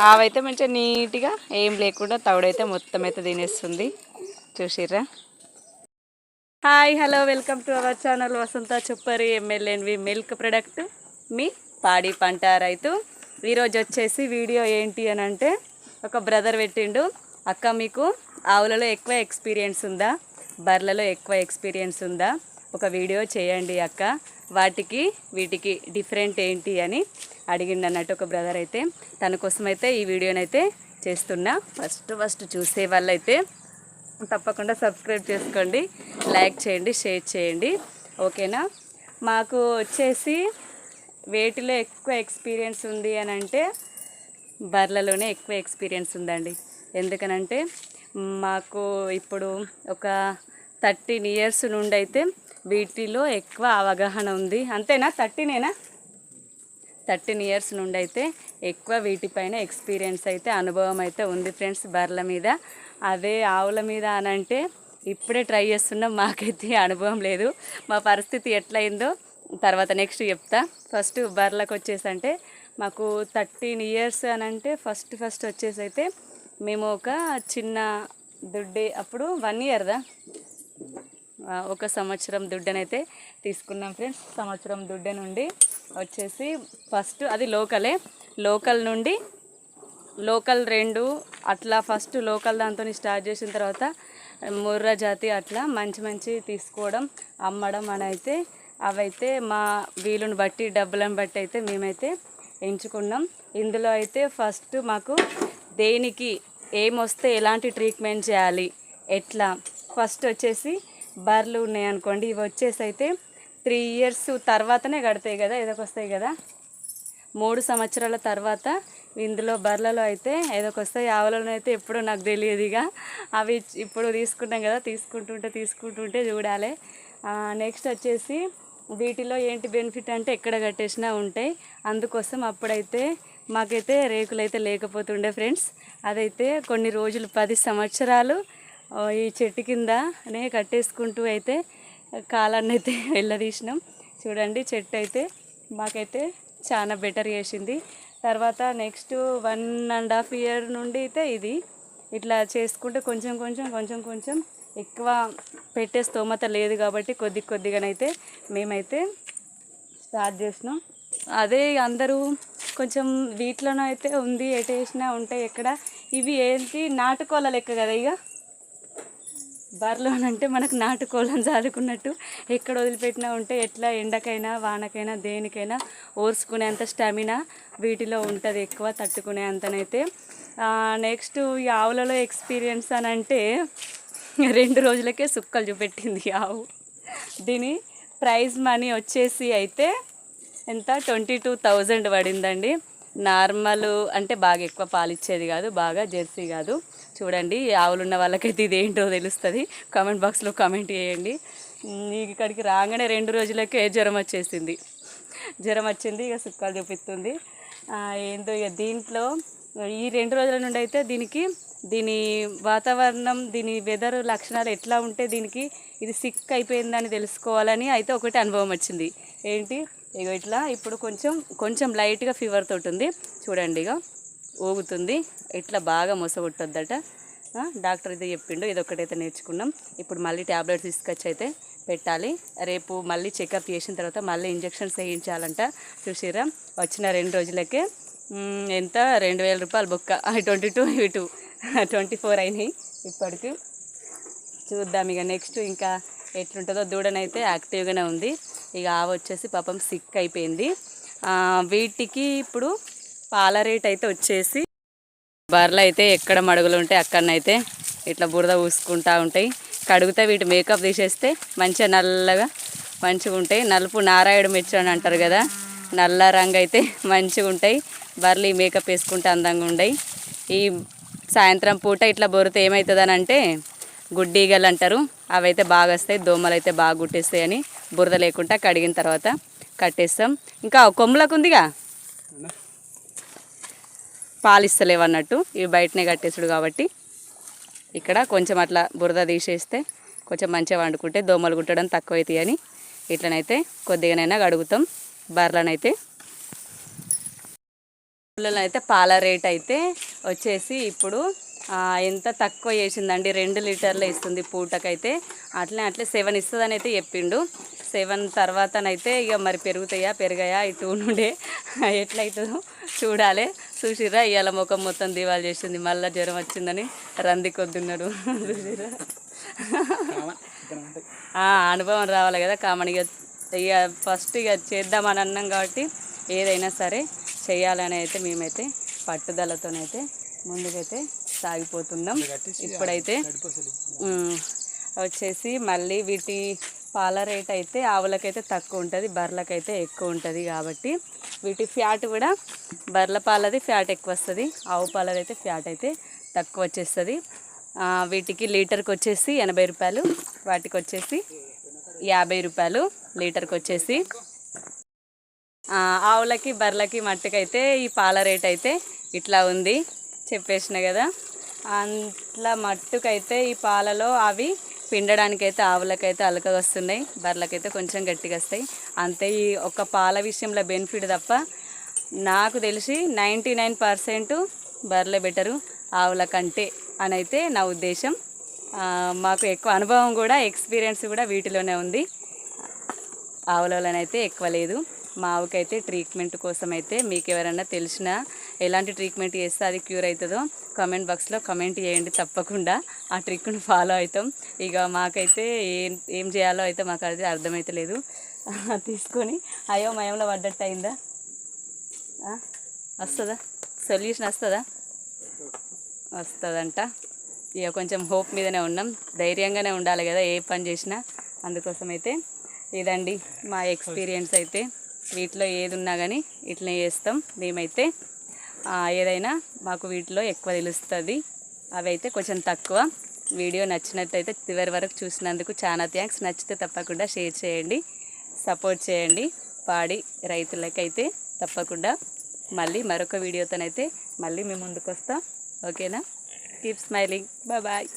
ఆవైతే మంచిగా నీట్గా ఏం లేకుండా తవుడైతే మొత్తం అయితే తినేస్తుంది. చూసిర్రా? Hi, hello, welcome to our channel Vasantha Chuppari MLNV milk product, మీ పాడి పంట రైతు. ఈరోజు వచ్చేసి వీడియో ఏంటి అని అంటే, ఒక బ్రదర్ పెట్టిండు, అక్క మీకు ఆవులలో ఎక్కువ ఎక్స్పీరియన్స్ ఉందా, బర్రెలలో ఎక్కువ ఎక్స్పీరియన్స్ ఉందా, ఒక వీడియో చేయండి అక్క, వీటికి డిఫరెంట్ ఏంటి అని అడిగిండు అన్నట్టు ఒక బ్రదర్. అయితే తన కోసం అయితే ఈ వీడియోనైతే చేస్తున్నా. ఫస్ట్ చూసే వాళ్ళైతే తప్పకుండా సబ్స్క్రైబ్ చేసుకోండి, లైక్ చేయండి, షేర్ చేయండి, ఓకేనా? మాకు వచ్చేసి వేటిలో ఎక్కువ ఎక్స్పీరియన్స్ ఉంది అని అంటే బర్రెలలోనే ఎక్కువ ఎక్స్పీరియన్స్ ఉందండి. ఎందుకనంటే మాకు ఇప్పుడు ఒక 13 years నుండి అయితే వీటిలో ఎక్కువ అవగాహన ఉంది. అంతేనా? 13 years నుండి అయితే ఎక్కువ వీటిపైన ఎక్స్పీరియన్స్ అయితే అనుభవం అయితే ఉంది ఫ్రెండ్స్, బర్రెల మీద. అదే ఆవుల మీద అనంటే ఇప్పుడే ట్రై చేస్తున్నాం, మాకైతే అనుభవం లేదు. మా పరిస్థితి ఎట్లయిందో తర్వాత నెక్స్ట్ చెప్తా. ఫస్ట్ బర్రెలకు వచ్చేసి అంటే మాకు 13 years అనంటే ఫస్ట్ వచ్చేసి అయితే మేము ఒక చిన్న దుడ్డే, అప్పుడు 1 year ఒక సంవత్సరం దుడ్డనైతే తీసుకున్నాం ఫ్రెండ్స్. సంవత్సరం దుడ్డ నుండి వచ్చేసి ఫస్ట్ అది లోకల్ నుండి లోకల్ 2 అట్లా ఫస్ట్ లోకల్ దాంతో స్టార్ట్ చేసిన తర్వాత ముర్రా జాతి అట్లా మంచి తీసుకోవడం, అమ్మడం అని అయితే అవైతే మా వీలుని బట్టి డబ్బులను బట్టి అయితే మేమైతే ఎంచుకున్నాం. ఇందులో అయితే ఫస్ట్ మాకు దేనికి ఏమొస్తే ఎలాంటి ట్రీట్మెంట్ చేయాలి, ఎట్లా, ఫస్ట్ వచ్చేసి బర్రెలు ఉన్నాయనుకోండి, ఇవి వచ్చేసి అయితే 3 years తర్వాతనే కడతాయి కదా, ఎదకొస్తాయి కదా, 3 సంవత్సరాల తర్వాత ఇందులో బర్రెలలో అయితే ఏదోకొస్తాయి. ఆవులలో అయితే ఎప్పుడో నాకు తెలియదు. ఇక అవి ఇప్పుడు తీసుకుంటాం కదా, తీసుకుంటుంటే చూడాలి. నెక్స్ట్ వచ్చేసి వీటిలో ఏంటి బెనిఫిట్ అంటే ఎక్కడ కట్టేసినా ఉంటాయి. అందుకోసం అప్పుడైతే మాకైతే రేకులు అయితే లేకపోతుండే ఫ్రెండ్స్. అదైతే కొన్ని రోజులు 10 సంవత్సరాలు ఈ చెట్టు కిందనే కట్టేసుకుంటూ అయితే కాలాన్ని అయితే వెళ్ళదీసినాం. చూడండి, చెట్టు అయితే మాకైతే చాలా బెటర్ చేసింది. తర్వాత నెక్స్ట్ 1.5 year నుండి అయితే ఇది ఇట్లా చేసుకుంటే కొంచెం ఎక్కువ పెట్టే స్తోమత లేదు కాబట్టి కొద్దిగానైతే మేమైతే స్టార్ట్ చేసినాం. అదే అందరూ కొంచెం వీటిలోనూ అయితే ఉంది, ఎటు వేసినా ఉంటాయి ఎక్కడ. ఇవి ఏంటి నాటుకోళ్ళ లెక్క కదా, ఇక బర్రెలోనంటే మనకు నాటుకోళ్ళని చదువుకున్నట్టు ఎక్కడ వదిలిపెట్టినా ఉంటే ఎట్లా ఎండకైనా వానకైనా దేనికైనా ఓర్చుకునేంత స్టామినా వీటిలో ఉంటుంది, ఎక్కువ తట్టుకునే అంతనైతే. నెక్స్ట్ ఈ ఆవులలో ఎక్స్పీరియన్స్ అని అంటే 2 రోజులకే సుక్కలు చూపెట్టింది ఆవు. దీని ప్రైజ్ మనీ వచ్చేసి అయితే ఎంత 22,000 పడిందండి. నార్మల్ అంటే బాగా ఎక్కువ పాలిచ్చేది కాదు, బాగా జెర్సీ కాదు. చూడండి, ఆవులు ఉన్న వాళ్ళకైతే ఇదేంటో తెలుస్తుంది, కామెంట్ బాక్స్లో కామెంట్ చేయండి. ఇక్కడికి రాగానే 2 రోజులకే జ్వరం వచ్చింది. ఇక సుక్కలు చూపిస్తుంది. ఏందో ఇక దీంట్లో ఈ 2 రోజుల నుండి అయితే దీని వాతావరణం, దీని వెదర్ లక్షణాలు ఎట్లా ఉంటే దీనికి ఇది సిక్ అయిపోయిందని తెలుసుకోవాలని అయితే ఒకటి అనుభవం వచ్చింది. ఏంటి, ఇక ఇట్లా ఇప్పుడు కొంచెం లైట్గా ఫీవర్ తోటి ఉంది. చూడండి, ఇక ఊగుతుంది. ఇట్లా బాగా మొసగొట్టొద్దట, డాక్టర్ అయితే చెప్పిండు. ఇదొక్కటైతే నేర్చుకున్నాం. ఇప్పుడు మళ్ళీ ట్యాబ్లెట్స్ తీసుకొచ్చి అయితే పెట్టాలి. రేపు మళ్ళీ చెకప్ చేసిన తర్వాత మళ్ళీ ఇంజక్షన్స్ వేయించాలంట. చూసిరా, వచ్చిన 2 రోజులకే ఎంత 2,000 రూపాయలు బొక్క. 22 ఇటు 24 అయినాయి ఇప్పటికి. చూద్దాం ఇక నెక్స్ట్ ఇంకా ఎట్లుంటుందో. దూడనైతే యాక్టివ్గానే ఉంది. ఇక ఆవు వచ్చేసి పాపం సిక్ అయిపోయింది. వీటికి ఇప్పుడు పాల రేట్ అయితే వచ్చేసి, బర్రెలు అయితే ఎక్కడ మడుగులు ఉంటాయి అక్కడనైతే ఇట్లా బురద పూసుకుంటూ ఉంటాయి. కడిగితే వీటి మేకప్ తీసేస్తే మంచిగా నల్లగా మంచిగా ఉంటాయి. నలుపు నారాయణ మెచ్చు అని అంటారు కదా, నల్ల రంగు అయితే మంచిగా ఉంటాయి బర్రెలు. ఈ మేకప్ వేసుకుంటే అందంగా ఉండయి. ఈ సాయంత్రం పూట ఇట్లా బొరితే ఏమవుతుందని అంటే గుడ్డీగలు అంటారు, అవైతే బాగా వస్తాయి. దోమలు అయితే బాగా గుట్టేస్తాయి అని బురద లేకుండా కడిగిన తర్వాత కట్టేస్తాం. ఇంకా కొమ్ములకు ఉందిగా, పాలిస్తలేవు అన్నట్టు, ఇవి బయటనే కట్టేసుడు కాబట్టి ఇక్కడ కొంచెం అట్లా బురద తీసేస్తే కొంచెం మంచిగా వండుకుంటే దోమలు కుట్టడం తక్కువ అవుతాయి అని ఇట్లనైతే కొద్దిగానైనా కడుగుతాం బర్రెలనైతే. షాపులలో అయితే పాల రేట్ అయితే వచ్చేసి ఇప్పుడు ఎంత తక్కువ చేసిందండి, 2 లీటర్లు ఇస్తుంది పూటకైతే. అట్లే 7 ఇస్తుందని అయితే చెప్పిండు. 7 తర్వాతనైతే ఇక మరి పెరిగాయా ఈ 2 నుండే ఎట్లయితుందో చూడాలి. చూసిర్రా ఇవాళ ముఖం మొత్తం దివాలు చేసింది, మళ్ళీ జ్వరం వచ్చిందని రంది కొద్దున్నాడు. చూసిర్రా అనుభవం రావాలి కదా కామన్. ఇక ఫస్ట్ ఇక చేద్దామని అన్నాం కాబట్టి ఏదైనా సరే చేయాలని అయితే మేమైతే పట్టుదలతోనైతే ముందుకైతే సాగిపోతున్నాం. ఇప్పుడైతే వచ్చేసి మళ్ళీ వీటి పాల రేట్ అయితే ఆవులకైతే తక్కువ ఉంటుంది, బర్రెలకైతే ఎక్కువ ఉంటుంది. కాబట్టి వీటి ఫ్యాట్ కూడా బర్రెల పాలది ఫ్యాట్ ఎక్కువ వస్తుంది, ఆవు పాలది అయితే ఫ్యాట్ అయితే తక్కువ వచ్చేస్తుంది. వీటికి లీటర్కి వచ్చేసి 80 రూపాయలు, వాటికి వచ్చేసి 50 రూపాయలు లీటర్కి వచ్చేసి. ఆవులకి బర్రెలకి మట్టుకైతే ఈ పాల రేట్ అయితే ఇట్లా ఉంది చెప్పేసిన కదా. అట్లా మట్టుకైతే ఈ పాలలో అవి పిండడానికైతే ఆవులకైతే అలకగా వస్తున్నాయి, బర్రెలకైతే కొంచెం గట్టిగా వస్తాయి అంతే. ఈ ఒక్క పాల విషయంలో బెనిఫిట్ తప్ప నాకు తెలిసి 99% బర్రెలే బెటరు ఆవుల కంటే అని అయితే నా ఉద్దేశం. మాకు ఎక్కువ అనుభవం కూడా ఎక్స్పీరియన్స్ కూడా వీటిలోనే ఉంది, ఆవులలోనైతే ఎక్కువ లేదు. మా ఆవుకైతే ట్రీట్మెంట్ కోసం అయితే మీకు ఎవరైనా తెలిసినా ఎలాంటి ట్రీట్మెంట్ చేస్తే అది క్యూర్ అవుతుందో కామెంట్ బాక్స్లో కామెంట్ చేయండి, తప్పకుండా ఆ ట్రిక్ను ఫాలో అవుతాం. ఇక మాకైతే ఏం చేయాలో అయితే మాకు అది అర్థమవుతలేదు. తీసుకొని అయోమయంలో పడ్డట్టు అయిందా, వస్తుందా సొల్యూషన్ వస్తుందంట. ఇక కొంచెం హోప్ మీదనే ఉన్నాం, ధైర్యంగానే ఉండాలి కదా ఏ పని చేసినా. అందుకోసం అయితే ఇదండి మా ఎక్స్పీరియన్స్ అయితే. వీటిలో ఏది ఉన్నా కానీ ఇట్లనే చేస్తాం మేమైతే. ఏదైనా మాకు వీటిలో ఎక్కువ తెలుస్తుంది, అవి అయితే కొంచెం తక్కువ. వీడియో నచ్చినట్టయితే చివరి వరకు చూసినందుకు చాలా థ్యాంక్స్. నచ్చితే తప్పకుండా షేర్ చేయండి, సపోర్ట్ చేయండి. పాడి రైతులకైతే తప్పకుండా మళ్ళీ మరొక వీడియోతోనైతే మళ్ళీ మేము ముందుకు వస్తాం. ఓకేనా? Keep smiling. బాయ్.